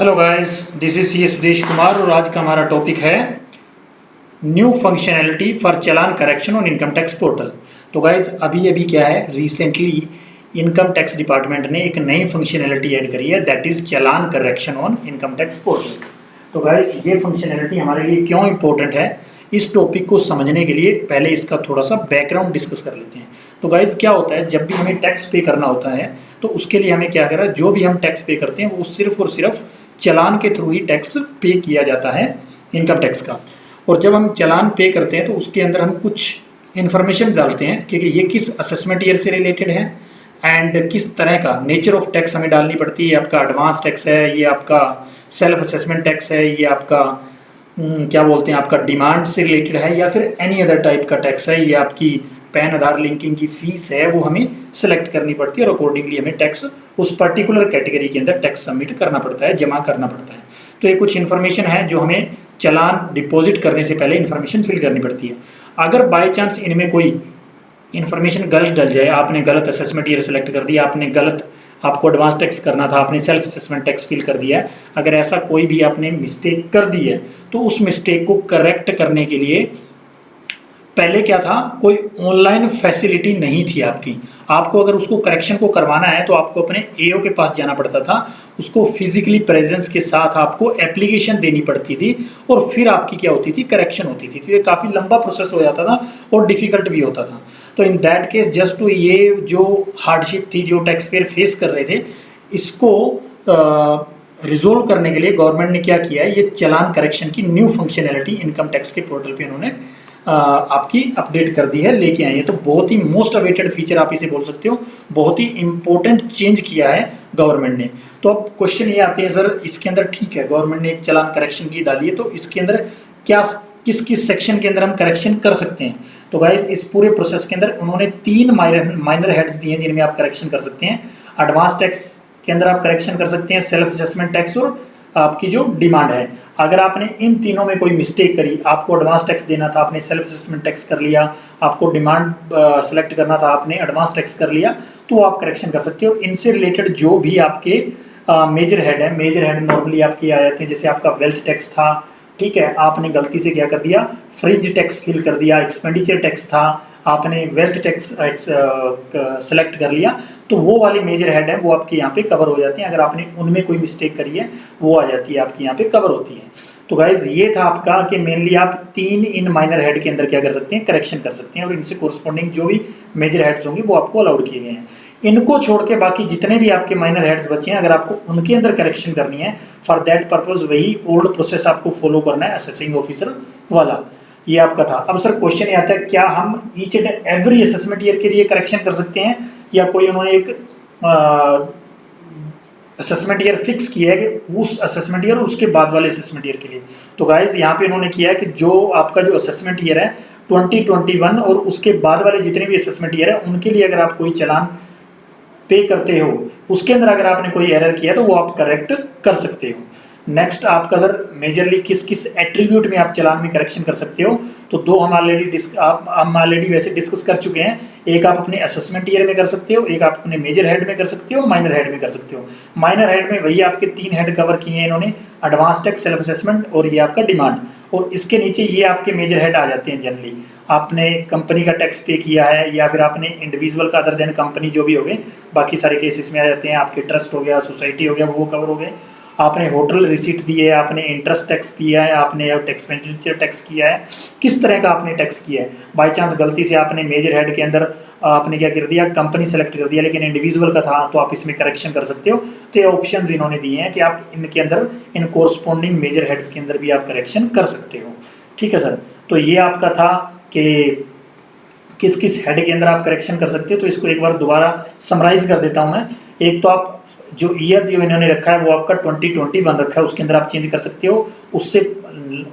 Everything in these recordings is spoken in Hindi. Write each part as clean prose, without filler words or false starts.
Hello guys, this is C Sudesh Kumar और आज का हमारा टॉपिक है new functionality for challan correction on income tax portal. तो गाइस अभी क्या है, रिसेंटली इनकम टैक्स डिपार्टमेंट ने एक नई फंक्शनैलिटी ऐड करी है, that is challan correction on income tax portal. तो गाइस ये फंक्शनैलिटी हमारे लिए क्यों इंपॉर्टेंट है, इस टॉपिक को समझने के लिए पहले इसका थोड़ा सा बैकग्राउंड डिस्कस कर लेते हैं। तो गाइस क्या होता है, जब भी हमें टैक्स पे करना होता है तो उसके लिए हमें क्या करना है, जो भी हम टैक्स पे करते हैं वो सिर्फ और सिर्फ चालान के थ्रू ही टैक्स पे किया जाता है इनकम टैक्स का। और जब हम चालान पे करते हैं तो उसके अंदर हम कुछ इन्फॉर्मेशन डालते हैं कि ये किस असेसमेंट ईयर से रिलेटेड है एंड किस तरह का नेचर ऑफ टैक्स हमें डालनी पड़ती है। आपका एडवांस टैक्स है, ये आपका सेल्फ असेसमेंट टैक्स है, ये आपका क्या बोलते हैं आपका डिमांड से रिलेटेड है, या फिर एनी अदर टाइप का टैक्स है, ये आपकी पैन आधार लिंकिंग की फीस है, वो हमें सेलेक्ट करनी पड़ती है और अकॉर्डिंगली हमें टैक्स उस पर्टिकुलर कैटेगरी के अंदर टैक्स सबमिट करना पड़ता है, जमा करना पड़ता है। तो ये कुछ इन्फॉर्मेशन है जो हमें चालान डिपॉजिट करने से पहले इन्फॉर्मेशन फिल करनी पड़ती है। अगर बाय चांस इनमें कोई इन्फॉर्मेशन गलत डल जाए, आपने गलत असेसमेंट ईयर सेलेक्ट कर दिया, आपने गलत आपको एडवांस टैक्स करना था, आपने सेल्फ असेसमेंट टैक्स फिल कर दिया है, अगर ऐसा कोई भी आपने मिस्टेक कर दी है तो उस मिस्टेक को करेक्ट करने के लिए पहले क्या था, कोई ऑनलाइन फैसिलिटी नहीं थी आपकी। आपको अगर उसको करेक्शन को करवाना है तो आपको अपने एओ के पास जाना पड़ता था, उसको फिजिकली प्रेजेंस के साथ आपको एप्लीकेशन देनी पड़ती थी और फिर आपकी क्या होती थी, करेक्शन होती थी। तो ये काफ़ी लंबा प्रोसेस हो जाता था और डिफिकल्ट भी होता था। तो in that case just to ये जो हार्डशिप थी जो टैक्स पेयर फेस कर रहे थे, इसको रिजोल्व करने के लिए गवर्नमेंट ने क्या किया है, ये चालान करेक्शन की न्यू फंक्शनैलिटी इनकम टैक्स के पोर्टल पे उन्होंने आपकी अपडेट कर दी है, लेके आए हैं। तो बहुत ही मोस्ट अवेटेड फीचर आप इसे बोल सकते हो, बहुत ही इंपॉर्टेंट चेंज किया है गवर्नमेंट ने। तो अब क्वेश्चन ये आते हैं, सर इसके अंदर ठीक है गवर्नमेंट ने एक चालान करेक्शन की डाली है, तो इसके अंदर क्या किस किस सेक्शन के अंदर हम करेक्शन कर सकते हैं। तो गाइस इस पूरे प्रोसेस के अंदर उन्होंने 3 माइनर हेड्स दिए हैं जिनमें आप करेक्शन कर सकते हैं। एडवांस टैक्स के अंदर आप करेक्शन कर सकते हैं, सेल्फ असेसमेंट टैक्स और आपकी जो डिमांड है। अगर आपने इन तीनों में कोई मिस्टेक करी, आपको एडवांस टैक्स देना था, आपने सेल्फ असेसमेंट टैक्स कर लिया, आपको डिमांड सेलेक्ट करना था, आपने एडवांस टैक्स कर लिया, तो आप करेक्शन कर सकते हो। इनसे रिलेटेड जो भी आपके मेजर हेड है, मेजर हेड नॉर्मली आपके आ जाते हैं, जैसे आपका वेल्थ टैक्स था, ठीक है, आपने गलती से क्या कर दिया, फ्रिंज टैक्स फिल कर दिया, एक्सपेंडिचर टैक्स था, आपने वेल्थ टैक्स सेलेक्ट कर लिया, तो वो वाले मेजर हेड है वो आपके यहाँ पे कवर हो जाते हैं। अगर आपने उनमें कोई मिस्टेक करी है वो आ जाती है, आपके यहाँ पे कवर होती है। तो गाइज ये था आपका कि मेनली आप 3 इन माइनर हेड के अंदर क्या कर सकते हैं, करेक्शन कर सकते हैं, और इनसे कोरस्पॉन्डिंग जो भी मेजर हेड्स होंगे वो आपको अलाउड किए गए हैं। इनको छोड़ के बाकी जितने भी आपके माइनर हेड्स बचे हैं, अगर आपको उनके अंदर करेक्शन करनी है, फॉर दैट पर्पज वही ओल्ड प्रोसेस आपको फॉलो करना है, असेसिंग ऑफिसर वाला। ये आपका था। अब सर क्वेश्चन ये आता है, क्या हम each and every assessment year के लिए करेक्शन कर सकते हैं, या कोई उन्होंने एक असेसमेंट ईयर फिक्स किया है कि उस असेसमेंट ईयर और उसके बाद वाले असेसमेंट ईयर के लिए। तो गाइज यहाँ पे उन्होंने किया है कि जो आपका जो असेसमेंट ईयर है 2021 और उसके बाद वाले जितने भी असेसमेंट ईयर है उनके लिए अगर आप कोई चालान पे करते हो, उसके अंदर अगर आपने कोई एरर किया तो वो आप करेक्ट कर सकते हो। नेक्स्ट आपका सर मेजरली किस किस एट्रीब्यूट में आप चालान में करेक्शन कर सकते हो, तो दो हम ऑलरेडी वैसे डिस्कस कर चुके हैं। एक आप अपने असेसमेंट ईयर में कर सकते हो, एक आप अपने मेजर हेड में कर सकते हो, माइनर हेड में कर सकते हो। माइनर हेड में वही आपके 3 हेड कवर किए हैं इन्होंने, एडवांस टैक्स, सेल्फ असेसमेंट और ये आपका डिमांड, और इसके नीचे ये आपके मेजर हेड आ जाते हैं। जनरली आपने कंपनी का टैक्स पे किया है या फिर आपने इंडिविजुअल का अदर देन कंपनी जो भी हो गए, बाकी सारे केसेस में आ जाते हैं। आपके ट्रस्ट हो गया, सोसाइटी हो गया, वो कवर हो गए। आपने होटल रिसीट दी है, आपने इंटरेस्ट टैक्स किया है, आपने एक्सपेंडिचर टैक्स किया है, किस तरह का आपने टैक्स किया है। बाय चांस गलती से आपने मेजर हेड के अंदर आपने क्या कर दिया, कंपनी सेलेक्ट कर दिया, लेकिन इंडिविजुअल का था, तो आप इसमें करेक्शन कर सकते हो। तो ये ऑप्शंस इन्होंने दिए हैं कि आप इनके अंदर इन कोरस्पॉन्डिंग मेजर हेड्स के अंदर भी आप करेक्शन कर सकते हो। ठीक है सर, तो ये आपका था कि किस किस हेड के अंदर आप करेक्शन कर सकते हो। तो इसको एक बार दोबारा समराइज कर देता हूँ मैं। एक तो आप जो ईयर जो इन्होंने रखा है वो आपका 2021 रखा है, उसके अंदर आप चेंज कर सकते हो। उससे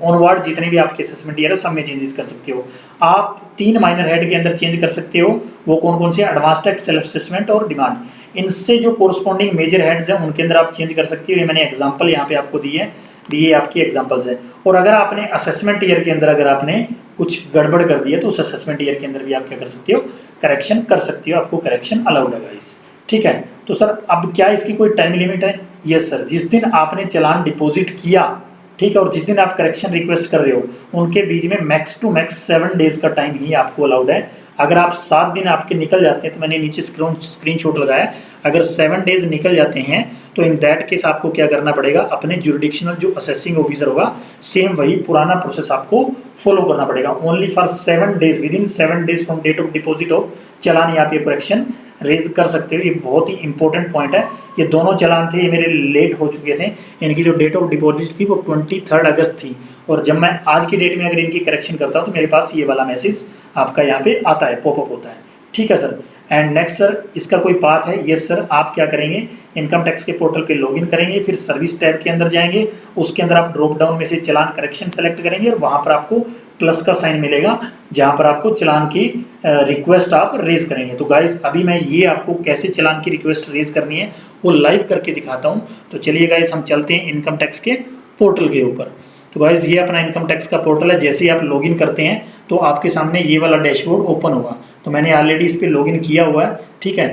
ऑनवर्ड जितने भी आपके असेसमेंट ईयर है सब में चेंजेस कर सकते हो। आप 3 माइनर हेड के अंदर चेंज कर सकते हो, वो कौन कौन से, एडवांस टैक्स, सेल्फ असेसमेंट और डिमांड। इनसे जो कोरस्पॉन्डिंग मेजर हेड्स हैं उनके अंदर आप चेंज कर सकते हो। ये मैंने एग्जाम्पल यहाँ पे आपको दी है, ये आपकी एग्जाम्पल्स है। और अगर आपने असेसमेंट ईयर के अंदर अगर आपने कुछ गड़बड़ कर दी है तो उस असेसमेंट ईयर के अंदर भी आप क्या कर सकते हो, करेक्शन कर सकते हो, आपको करेक्शन अलाउड है गाइस। ठीक है, तो सर अब क्या इसकी कोई टाइम लिमिट है? यस सर, जिस दिन आपने चालान डिपॉजिट किया, ठीक है, और जिस दिन आप करेक्शन रिक्वेस्ट कर रहे हो उनके बीच में मैक्स टू मैक्स 7 डेज का टाइम ही आपको अलाउड है। अगर आप 7 दिन आपके निकल जाते हैं, तो मैंने नीचे स्क्रीनशॉट लगाया, अगर 7 डेज निकल जाते हैं तो इन दैट केस आपको क्या करना पड़ेगा, अपने जुरिडिक्शनल जो असेसिंग ऑफिसर होगा सेम वही पुराना प्रोसेस आपको फॉलो करना पड़ेगा। Only for 7 days, within 7 days from date of deposit of challan आप ये करेक्शन रेज कर सकते हो। ये बहुत ही इंपॉर्टेंट पॉइंट है। ये दोनों चालान थे, ये मेरे लेट हो चुके थे, इनकी जो डेट ऑफ डिपॉजिट थी वो 23 अगस्त थी, और जब मैं आज की डेट में अगर इनकी करेक्शन करता हूँ तो मेरे पास ये वाला मैसेज आपका यहाँ पे आता है, पॉपअप होता है। ठीक है सर। एंड नेक्स्ट सर, इसका कोई पाथ है? यस सर, आप क्या करेंगे, इनकम टैक्स के पोर्टल पे लॉगिन करेंगे, फिर सर्विस टैब के अंदर जाएंगे, उसके अंदर आप ड्रॉप डाउन में से चालान करेक्शन सेलेक्ट करेंगे और वहाँ पर आपको प्लस का साइन मिलेगा, जहाँ पर आपको चालान की रिक्वेस्ट आप रेज करेंगे। तो गाइज अभी मैं ये आपको कैसे चालान की रिक्वेस्ट रेज करनी है वो लाइव करके दिखाता हूँ। तो चलिए गाइज हम चलते हैं इनकम टैक्स के पोर्टल के ऊपर। तो गाइज ये अपना इनकम टैक्स का पोर्टल है। जैसे ही आप लॉगिन करते हैं तो आपके सामने ये वाला डैशबोर्ड ओपन होगा। तो मैंने ऑलरेडी इस पर लॉगिन किया हुआ है, ठीक है।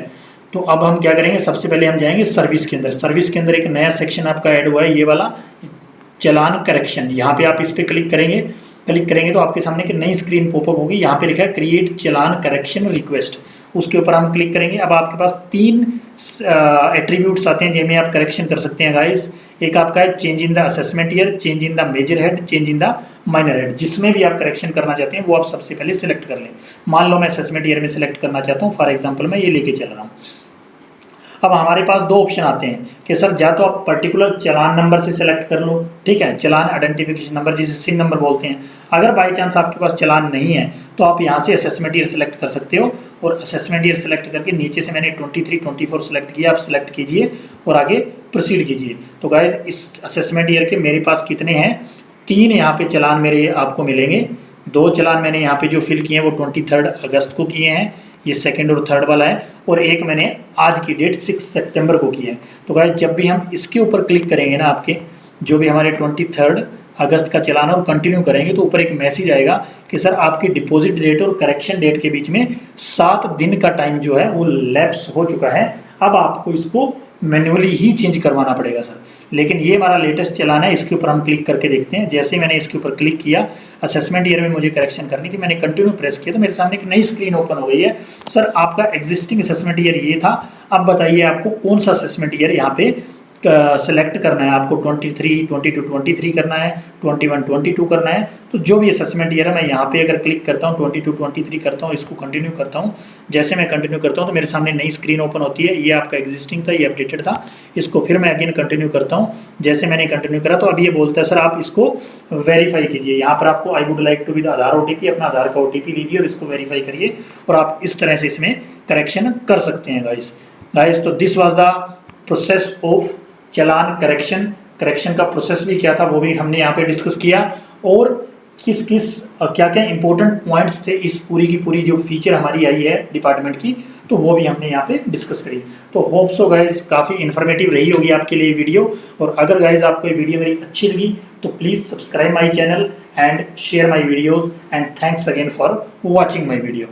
तो अब हम क्या करेंगे, सबसे पहले हम जाएंगे सर्विस के अंदर। सर्विस के अंदर एक नया सेक्शन आपका ऐड हुआ है, ये वाला चालान करेक्शन। यहाँ पे आप इस पर क्लिक करेंगे, क्लिक करेंगे तो आपके सामने एक नई स्क्रीन पॉपअप होगी। यहाँ पे लिखा है क्रिएट चालान करेक्शन रिक्वेस्ट, उसके ऊपर हम क्लिक करेंगे। अब आपके पास 3 एट्रीब्यूट्स आते हैं जिनमें आप करेक्शन कर सकते हैं गाइस। एक आपका है change in the assessment year, change in the major head, change in the minor head. जिसमें भी आप करेक्शन करना चाहते हैं वो आप सबसे पहले सिलेक्ट कर लें। मान लो मैं असेसमेंट ईयर में सिलेक्ट करना चाहता हूँ, फॉर एग्जाम्पल मैं ये लेके चल रहा हूँ। अब हमारे पास 2 ऑप्शन आते हैं कि सर या तो आप पर्टिकुलर चालान नंबर से सिलेक्ट कर लो, ठीक है, चालान आइडेंटिफिकेशन नंबर जिसे सिन नंबर बोलते हैं। अगर बाई चांस आपके पास चालान नहीं है तो आप यहाँ से असेसमेंट ईयर सेलेक्ट कर सकते हो, और असेसमेंट ईयर सेलेक्ट करके नीचे से मैंने 23, 24 सेलेक्ट किया, आप सेलेक्ट कीजिए और आगे प्रोसीड कीजिए। तो गाइज इस असेसमेंट ईयर के मेरे पास कितने हैं, 3 यहाँ पे चालान मेरे आपको मिलेंगे। 2 चालान मैंने यहाँ पे जो फिल किए हैं वो 23 अगस्त को किए हैं, ये सेकंड और थर्ड वाला है, और एक मैंने आज की डेट 6 सितंबर को किया है। तो गाइस जब भी हम इसके ऊपर क्लिक करेंगे ना, आपके जो भी हमारे 23 अगस्त का चालान और कंटिन्यू करेंगे तो ऊपर एक मैसेज आएगा कि सर आपकी डिपॉजिट डेट और करेक्शन डेट के बीच में 7 दिन का टाइम जो है वो लैप्स हो चुका है। अब आपको इसको मैन्युअली ही चेंज करवाना पड़ेगा सर। लेकिन ये हमारा लेटेस्ट चालान है, इसके ऊपर हम क्लिक करके देखते हैं। जैसे ही मैंने इसके ऊपर क्लिक किया, असेसमेंट ईयर में मुझे करेक्शन करनी थी, मैंने कंटिन्यू प्रेस किया तो मेरे सामने एक नई स्क्रीन ओपन हो गई है। सर आपका एग्जिस्टिंग असेसमेंट ईयर ये था, अब बताइए आपको कौन सा असेसमेंट ईयर यहाँ पे सेलेक्ट करना है। आपको 23, 22, 23 करना है, 21, 22 करना है। तो जो भी असेसमेंट ईयर है मैं यहाँ पे अगर क्लिक करता हूँ 22, 23 करता हूँ, इसको कंटिन्यू करता हूँ। जैसे मैं कंटिन्यू करता हूँ तो मेरे सामने नई स्क्रीन ओपन होती है। ये आपका एग्जिस्टिंग था, ये अपडेटेड था। इसको फिर मैं अगेन कंटिन्यू करता हूँ। जैसे मैंने कंटिन्यू करा तो अब ये बोलता है सर आप इसको वेरीफाई कीजिए। यहाँ पर आपको I would like to with Aadhaar OTP, अपना आधार का OTP लीजिए और इसको वेरीफाई करिए, और आप इस तरह से इसमें करेक्शन कर सकते हैं गाइस। तो this was the process of challan correction का प्रोसेस भी क्या था वो भी हमने यहाँ पे डिस्कस किया, और क्या क्या इंपॉर्टेंट पॉइंट्स थे इस पूरी की पूरी जो फीचर हमारी आई है डिपार्टमेंट की, तो वो भी हमने यहाँ पे डिस्कस करी। तो होप सो गाइज काफ़ी इन्फॉर्मेटिव रही होगी आपके लिए वीडियो। और अगर गाइज आपको ये वीडियो मेरी अच्छी लगी तो please subscribe my channel and share my videos, and thanks again for watching my video.